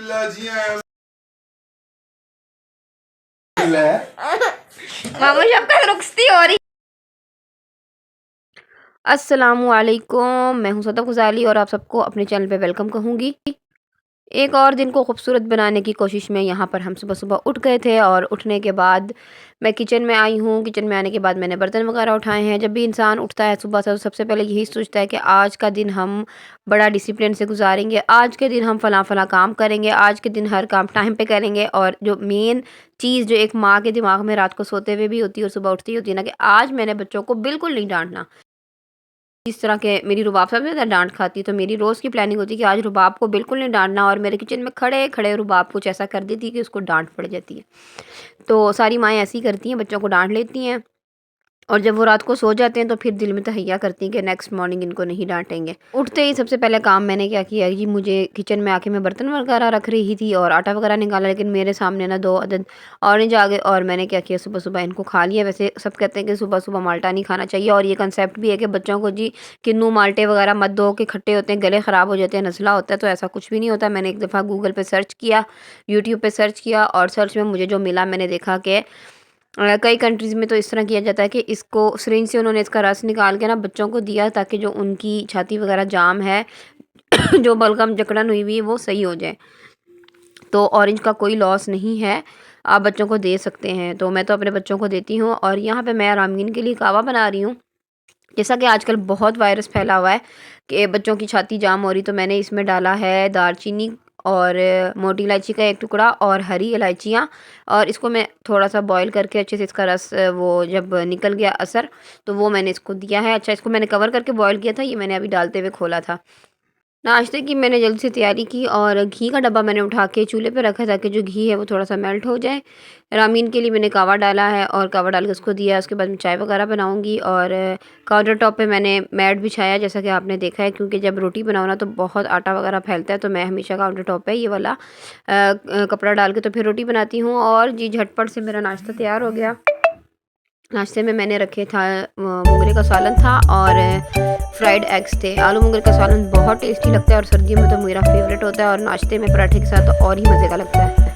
मामू जब तक रुकती हो रही। अस्सलामुअलैकुम, मैं हूं सदफ गुजाली और आप सबको अपने चैनल पे वेलकम कहूँगी। एक और दिन को खूबसूरत बनाने की कोशिश में यहाँ पर हम सुबह सुबह उठ गए थे और उठने के बाद मैं किचन में आई हूँ। किचन में आने के बाद मैंने बर्तन वगैरह उठाए हैं। जब भी इंसान उठता है सुबह से तो सबसे पहले यही सोचता है कि आज का दिन हम बड़ा डिसिप्लिन से गुजारेंगे, आज के दिन हम फ़लाँ फ़लाँ काम करेंगे, आज के दिन हर काम टाइम पे करेंगे। और जो मेन चीज़ जो एक माँ के दिमाग में रात को सोते हुए भी होती है और सुबह उठती होती है ना, कि आज मैंने बच्चों को बिल्कुल नहीं डांटना। इस तरह के मेरी रुबाब सबसे ज़्यादा डांट खाती, तो मेरी रोज़ की प्लानिंग होती है कि आज रुबाब को बिल्कुल नहीं डांटना, और मेरे किचन में खड़े खड़े रुबाब कुछ ऐसा कर देती है कि उसको डांट पड़ जाती है। तो सारी माएँ ऐसे ही करती हैं, बच्चों को डांट लेती हैं और जब वो रात को सो जाते हैं तो फिर दिल में तहैया करती हैं कि नेक्स्ट मॉर्निंग इनको नहीं डांटेंगे। उठते ही सबसे पहले काम मैंने क्या किया जी, मुझे किचन में आके मैं बर्तन वगैरह रख रही थी और आटा वगैरह निकाला, लेकिन मेरे सामने ना 2 अदद ऑरेंज आ गए और मैंने क्या किया, सुबह सुबह इनको खा लिया। वैसे सब कहते हैं कि सुबह सुबह माल्टा नहीं खाना चाहिए, और ये कंसेप्ट भी है कि बच्चों को जी किन्नू माल्टे वगैरह मत दो कि खट्टे होते हैं, गले ख़राब हो जाते हैं, नज़ला होता है। तो ऐसा कुछ भी नहीं होता। मैंने एक दफ़ा गूगल पर सर्च किया, यूट्यूब पर सर्च किया, और सर्च में मुझे जो मिला मैंने देखा कि कई कंट्रीज़ में तो इस तरह किया जाता है कि इसको सिरिंज से उन्होंने इसका रस निकाल के ना बच्चों को दिया, ताकि जो उनकी छाती वगैरह जाम है जो बलगम जकड़न हुई हुई है वो सही हो जाए। तो ऑरेंज का कोई लॉस नहीं है, आप बच्चों को दे सकते हैं। तो मैं तो अपने बच्चों को देती हूँ। और यहाँ पे मैं रामगीन के लिए कावा बना रही हूँ। जैसा कि आजकल बहुत वायरस फैला हुआ है कि बच्चों की छाती जाम हो रही, तो मैंने इसमें डाला है दालचीनी और मोटी इलायची का एक टुकड़ा और हरी इलायचियाँ, और इसको मैं थोड़ा सा बॉईल करके अच्छे से इसका रस वो जब निकल गया असर, तो वो मैंने इसको दिया है। अच्छा, इसको मैंने कवर करके बॉईल किया था, ये मैंने अभी डालते हुए खोला था। नाश्ते की मैंने जल्दी से तैयारी की और घी का डब्बा मैंने उठा के चूल्हे पे रखा ताकि जो घी है वो थोड़ा सा मेल्ट हो जाए। रामीन के लिए मैंने कावा डाला है और कावा डाल के उसको दिया। उसके बाद मैं चाय वगैरह बनाऊंगी, और काउंटर टॉप पे मैंने मैट बिछाया, जैसा कि आपने देखा है, क्योंकि जब रोटी बनाओ ना तो बहुत आटा वगैरह फैलता है, तो मैं हमेशा काउंटर टॉप पे ये वाला कपड़ा डाल के तो फिर रोटी बनाती हूँ। और जी झटपट से मेरा नाश्ता तैयार हो गया। नाश्ते में मैंने रखे था मोगरे का सालन था और फ्राइड एग्स थे। आलू मोगरे का सालन बहुत टेस्टी लगता है और सर्दियों में तो मेरा फेवरेट होता है, और नाश्ते में पराठे के साथ तो और ही मज़े का लगता है।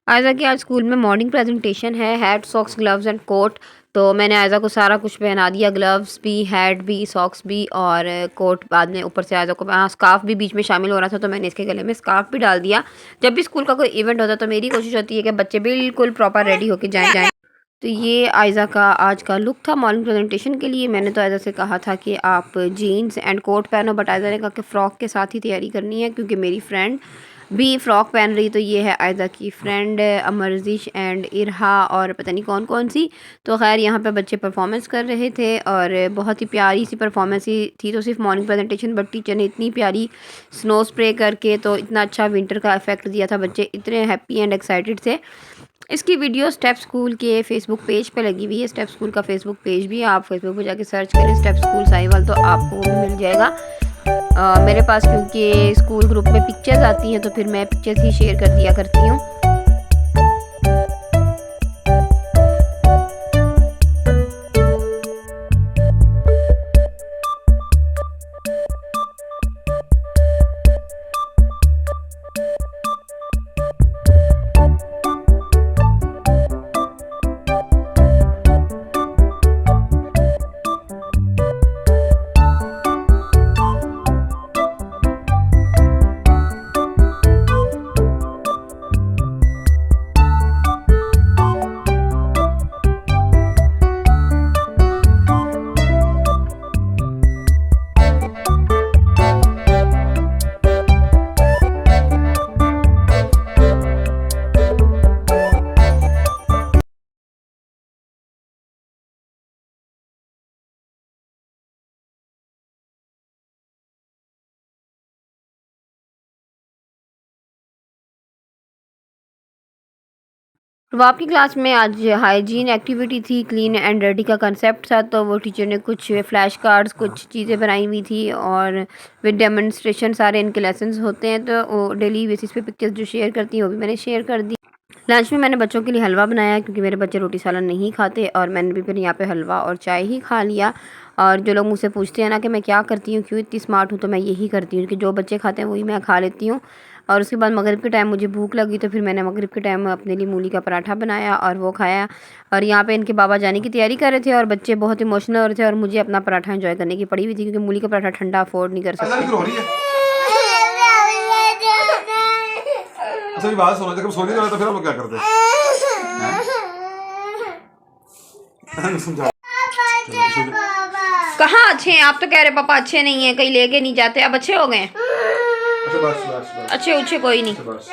आयज़ा की आज स्कूल में मॉर्निंग प्रेजेंटेशन है, hat socks gloves and coat. तो मैंने आयज़ा को सारा कुछ पहना दिया, ग्लव्स भी, हैट भी, सॉक्स भी और कोट बाद में ऊपर से आयज़ा को स्कार्फ भी बीच में शामिल हो रहा था, तो मैंने इसके गले में स्कार्फ भी डाल दिया। जब भी स्कूल का कोई इवेंट होता है तो मेरी कोशिश होती है कि बच्चे बिल्कुल प्रॉपर रेडी होके जाएँ। तो ये आयज़ा का आज का लुक था मॉर्निंग प्रेजेंटेशन के लिए। मैंने तो आयज़ा से कहा था कि आप जीन्स एंड कोट पहनो, बट आयज़ा ने कहा कि फ़्रॉक के साथ ही तैयारी करनी है, क्योंकि मेरी फ्रेंड भी फ़्रॉक पहन रही। तो ये है आयज़ा की फ्रेंड अमरजिश एंड इरहा और पता नहीं कौन कौन सी। तो खैर यहाँ पे बच्चे परफॉर्मेंस कर रहे थे और बहुत ही प्यारी सी परफॉर्मेंस ही थी। तो सिर्फ मॉर्निंग प्रेजेंटेशन, बट टीचर ने इतनी प्यारी स्नो स्प्रे करके तो इतना अच्छा विंटर का इफेक्ट दिया था। बच्चे इतने हैप्पी एंड एक्साइटेड थे। इसकी वीडियो स्टेप स्कूल के फेसबुक पेज पे लगी हुई है। स्टेप स्कूल का फेसबुक पेज भी है, आप फेसबुक पे जाके सर्च करें स्टेप स्कूल साहिवाल, तो आपको वो भी मिल जाएगा। मेरे पास क्योंकि स्कूल ग्रुप में पिक्चर्स आती हैं तो फिर मैं पिक्चर्स ही शेयर कर दिया करती हूँ। रुबाब की क्लास में आज हाइजीन एक्टिविटी थी, क्लीन एंड डर्टी का कंसेप्ट था, तो वो टीचर ने कुछ फ्लैश कार्ड्स कुछ चीज़ें बनाई हुई थी और विद डेमोन्स्ट्रेशन सारे इनके लेसन्स होते हैं, तो वो डेली बेसिस पे पिक्चर्स जो शेयर करती हैं वो भी मैंने शेयर कर दी। लंच में मैंने बच्चों के लिए हलवा बनाया क्योंकि मेरे बच्चे रोटी सालन नहीं खाते, और मैंने भी फिर यहाँ पे हलवा और चाय ही खा लिया। और जो लोग मुझसे पूछते हैं ना कि मैं क्या करती हूँ, क्यों इतनी स्मार्ट हूँ, तो मैं यही करती हूँ कि जो बच्चे खाते हैं वही मैं खा लेती हूँ। और उसके बाद मगरिब के टाइम मुझे भूख लगी, तो फिर मैंने मगरिब के टाइम अपने लिए मूली का पराठा बनाया और वो खाया। और यहाँ पे इनके बाबा जाने की तैयारी कर रहे थे और बच्चे बहुत इमोशनल हो रहे थे, और मुझे अपना पराठा एंजॉय करने की पड़ी हुई थी क्योंकि मूली का पराठा ठंडा अफोर्ड नहीं कर सकते। अच्छा बात सुनो, जब सोने जाओ तो फिर हम लोग क्या करते हैं? कहाँ अच्छे हैं? आप तो कह रहे पापा अच्छे नहीं है, कहीं लेके नहीं जाते, अब अच्छे हो गए हैं। अच्छा बस बस बस, अच्छे उच्छे कोई नहीं। बस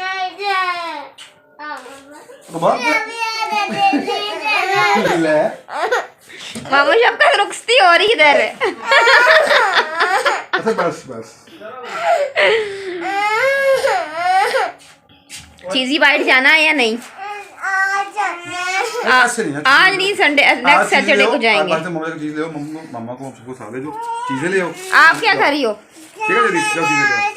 मामू सबका रुखसती हो रही इधर। अच्छा बस बस, चीजी बाइट जाना है या नहीं? आज नहीं, संडे नेक्स्ट सैटरडे को जाएंगे। मम्मा को चीज ले आओ, मम्मा को सबको साले जो चीजें ले आओ। आप क्या कर रही हो? ठीक है दीदी, चलो चीजें।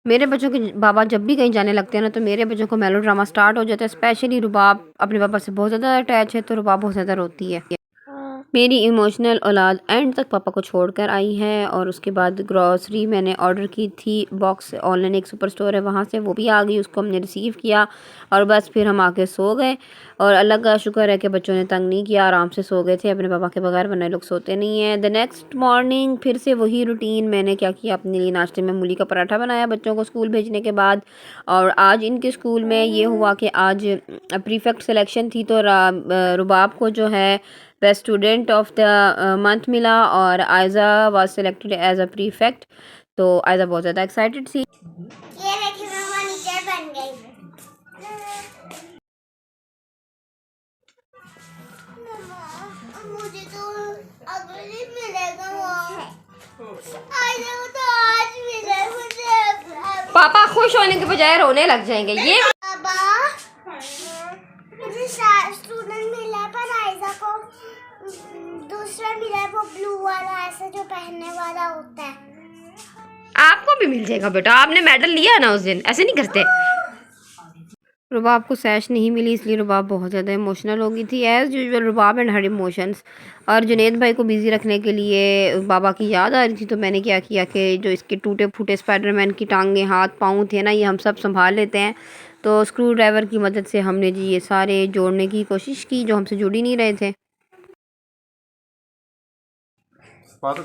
मेरे बच्चों के बाबा जब भी कहीं जाने लगते हैं ना, तो मेरे बच्चों को मेलो ड्रामा स्टार्ट हो जाता है। स्पेशली रुबाब अपने पापा से बहुत ज़्यादा अटैच है, तो रुबाब बहुत ज़्यादा रोती है। मेरी इमोशनल औलाद एंड तक पापा को छोड़कर आई है। और उसके बाद ग्रॉसरी मैंने ऑर्डर की थी, बॉक्स ऑनलाइन एक सुपर स्टोर है वहाँ से, वो भी आ गई, उसको हमने रिसीव किया और बस फिर हम आके सो गए। और अल्लाह का शुक्र है कि बच्चों ने तंग नहीं किया, आराम से सो गए थे अपने पापा के बगैर, वरना लोग सोते नहीं हैं। द नेक्स्ट मॉर्निंग फिर से वही रूटीन। मैंने क्या किया, अपने लिए नाश्ते में मूली का पराठा बनाया बच्चों को स्कूल भेजने के बाद। और आज इनके स्कूल में ये हुआ कि आज प्रीफेक्ट सिलेक्शन थी, तो रुबाब को जो है best student of the month मिला और Aiza was selected as a prefect. तो आयज़ा बहुत ज़्यादा एक्साइटेड थी। ये देखिए मैं मॉनिटर बन गई। मुझे तो अगले मिलेगा वो, तो आज मिला मुझे। पापा खुश होने के बजाय रोने लग जाएंगे। ये पापा मुझे स्टूडेंट मिला, पर आयजा को दूसरा मिला है, वो ब्लू वाला ऐसा जो पहनने वाला होता है। आपको भी मिल जाएगा बेटा, आपने मेडल लिया ना उस दिन, ऐसे नहीं करते। रुबाब को सैश नहीं मिली, इसलिए रुबाब बहुत ज़्यादा इमोशनल हो गई थी as usual, Rubab and her emotions. और जुनेद भाई को बिज़ी रखने के लिए बाबा की याद आ रही थी, तो मैंने क्या किया कि जो इसके टूटे फूटे स्पाइडरमैन की टांगें हाथ पाँव थे ना, ये हम सब संभाल लेते हैं। तो स्क्रू ड्राइवर की मदद से हमने जी ये सारे जोड़ने की कोशिश की जो हमसे जुड़ ही नहीं रहे थे। अच्छा पागल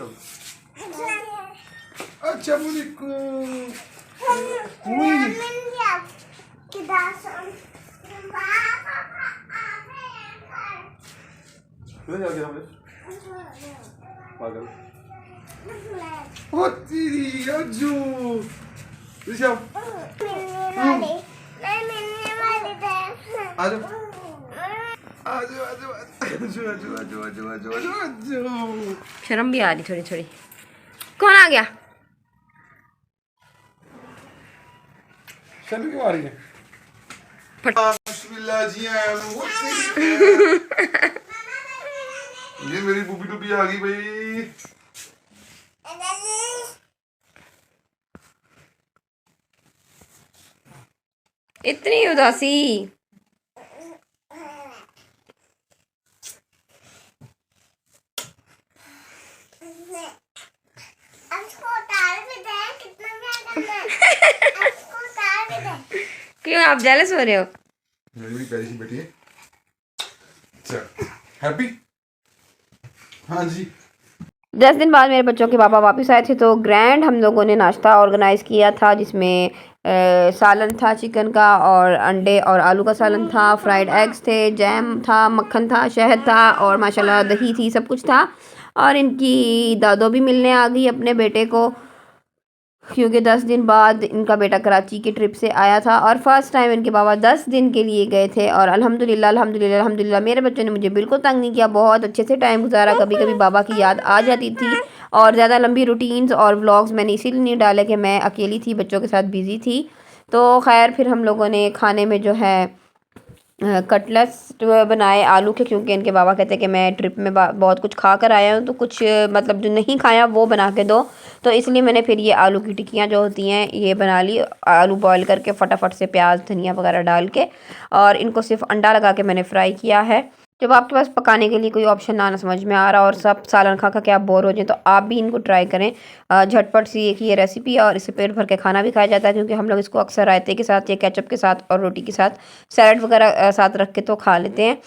शर्म भी आ रही थोड़ी थोड़ी। कौन आ गया? चलो क्यों आ रही है? बिस्मिल्लाह जी ये मेरी बूबी टूबी आ गई भाई। इतनी उदासी। क्यों आप जेलस हो रहे हो? मेरी प्यारी सी बेटी है। हैप्पी? हाँ जी। 10 दिन बाद मेरे बच्चों के पापा वापस आए थे, तो ग्रैंड हम लोगों ने नाश्ता ऑर्गेनाइज़ किया था, जिसमें सालन था चिकन का, और अंडे और आलू का सालन था, फ्राइड एग्स थे, जैम था, मक्खन था, शहद था और माशाल्लाह दही थी, सब कुछ था। और इनकी दादो भी मिलने आ गई अपने बेटे को, क्योंकि 10 दिन बाद इनका बेटा कराची की ट्रिप से आया था और फर्स्ट टाइम इनके बाबा 10 दिन के लिए गए थे। और अल्हम्दुलिल्लाह अल्हम्दुलिल्लाह अल्हम्दुलिल्लाह मेरे बच्चों ने मुझे बिल्कुल तंग नहीं किया, बहुत अच्छे से टाइम गुजारा। कभी कभी बाबा की याद आ जाती थी, और ज़्यादा लंबी रूटीन्स और व्लॉग्स मैंने इसीलिए नहीं डाले कि मैं अकेली थी, बच्चों के साथ बिज़ी थी। तो खैर फिर हम लोगों ने खाने में जो है कटलेट्स बनाए आलू के, क्योंकि इनके बाबा कहते हैं कि मैं ट्रिप में बहुत कुछ खा कर आया हूँ, तो कुछ मतलब जो नहीं खाया वो बना के दो। तो इसलिए मैंने फिर ये आलू की टिक्कियाँ जो होती हैं ये बना ली, आलू बॉईल करके फटाफट से प्याज धनिया वगैरह डाल के, और इनको सिर्फ अंडा लगा के मैंने फ्राई किया है। जब आपके पास पकाने के लिए कोई ऑप्शन ना समझ में आ रहा और सब सालन खा खा के आप बोर हो जाए, तो आप भी इनको ट्राई करें। झटपट सी एक ये रेसिपी है और इससे पेट भर के खाना भी खाया जाता है, क्योंकि हम लोग इसको अक्सर रायते के साथ या केचप के साथ और रोटी के साथ सैलड वगैरह साथ रख के तो खा लेते हैं।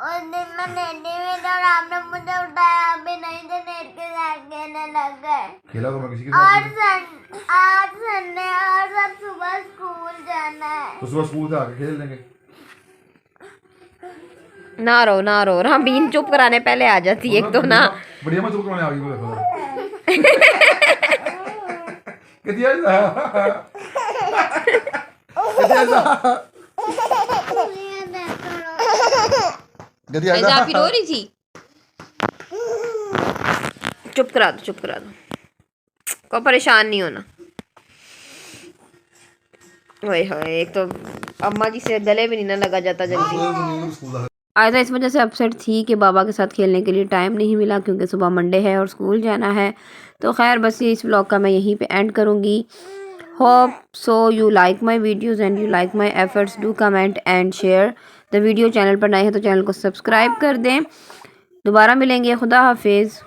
और दिन में लेटे हुए थे और आपने मुझे उठाया, अभी नहीं तो नेट के साथ खेलने लग गए। खेला तो मैं किसी के और साथ आज संडे और सब सुबह स्कूल जाना है। तो सुबह स्कूल से आके खेल लेंगे। ना रो रामीन चुप कराने पहले आ जाती एक तो ना। बढ़िया मैं चुप करने आ गई वो देखो। कितनी ऐसा ऐसा फिर हो रही थी। चुप करा दो, को परेशान नहीं होना। ओए होए, एक तो अम्मा जी से गले भी नहीं ना लगा जाता जल्दी। आयदा इस वजह से अपसेट थी कि बाबा के साथ खेलने के लिए टाइम नहीं मिला, क्योंकि सुबह मंडे है और स्कूल जाना है। तो खैर बस ये इस व्लॉग का मैं यहीं पे एंड करूँगी। Hope so you like my videos and you like my efforts. Do comment and share the video. Channel पर नए हैं तो चैनल को सब्सक्राइब कर दें। दोबारा मिलेंगे। खुदा हाफिज़।